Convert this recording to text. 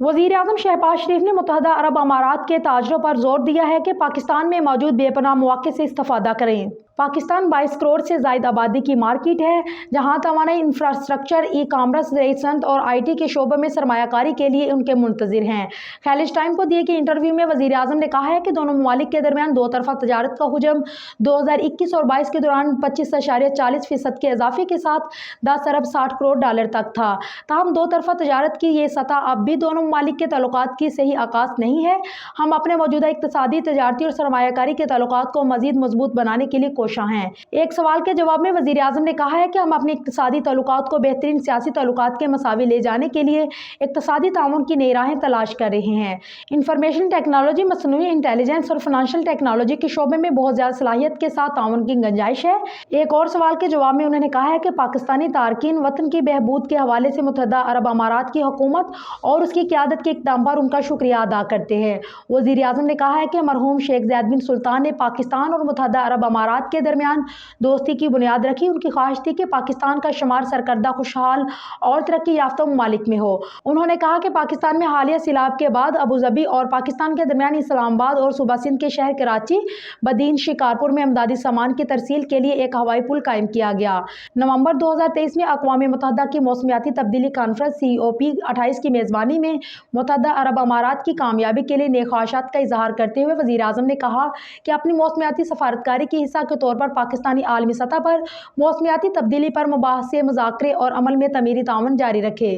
वज़ीर आज़म शहबाज शरीफ ने मुत्तहदा अरब अमारात के ताजरों पर जोर दिया है कि पाकिस्तान में मौजूद बेपनाह मौक़े से इस्तेफ़ादा करें। पाकिस्तान 22 करोड़ से ज़ायद आबादी की मार्केट है, जहां तवानाई, इंफ्रास्ट्रक्चर, ई कामर्स, ज़राअत सनअत और IT के शोबे में सरमायाकारी के लिए उनके मुंतज़िर हैं। खलीज टाइम को दिए गए इंटरव्यू में वज़ीर आज़म ने कहा है कि दोनों ममालिक के दरमियान दो तरफ़ा तजारत का हुजम 2021 और 22 के दौरान 25.40% के इजाफे के साथ 10 अरब 60 करोड़ डॉलर तक था। ताहम दो तरफ़ा तजारत की ये सतह अब भी दोनों ममालिक के ताल्लुकात की सही आकाश नहीं है। हम अपने मौजूदा इक़्तिसादी, तजारती और सरमायाकारी के ताल्लुकात को मज़ीद मजबूत बनाने के लिए कोशां हैं। एक सवाल के जवाब में वज़ीर आज़म ने कहा है कि हम अपने इक़्तिसादी ताल्लुकात को बेहतरीन सियासी ताल्लुकात के मसावी ले जाने के लिए इक़्तिसादी ताउन की नई राहें तलाश कर रहे हैं। इंफॉर्मेशन टेक्नोलॉजी, मसनूई इंटेलिजेंस और फाइनेंशियल टेक्नोलॉजी के शोबे में बहुत ज़्यादा सलाहियत के साथ ताउन की गुंजाइश है। एक और सवाल के जवाब में उन्होंने कहा है कि पाकिस्तानी तारकीन वतन की बहबूद के हवाले से मुत्तहदा अरब अमारात की हुकूमत और उसकी क़यादत के इक़दाम पर उनका शुक्रिया अदा करते हैं। वज़ीर आज़म ने कहा है कि मरहूम शेख ज़ैद बिन सुल्तान ने पाकिस्तान और मुत्तहदा अरब अमारात के दरमियान दोस्ती की बुनियाद रखी। उनकी ख्वाहिश थी कि पाकिस्तान का शुमार सरकर्दा, खुशहाल और तरक्की याफ्ता ममालिक में हो। उन्होंने कहा कि पाकिस्तान में हालिया सैलाब के बाद अबू धाबी और पाकिस्तान के दरमियान इस्लामाबाद और सूबा सिंध के शहर कराची, बदीन, शिकारपुर में इमदादी सामान की तरसील के लिए एक हवाई पुल कायम किया गया। नवंबर 2023 में अक़वाम मुत्तहदा की मौसमियाती तब्दीली कॉन्फ्रेंस COP28 की मेज़बानी में मुत्तहदा अरब अमारात की कामयाबी के लिए नेक ख्वाहिशात का इजहार करते हुए वज़ीर आज़म ने कहा कि अपनी मौसमियाती सफारतकारी के हिस्सा के तौर पर पाकिस्तानी आलमी सतह पर मौसमियाती तब्दीली पर मुबाहसे, मुज़ाकरे और अमल में तमीरी ताउन जारी रखे।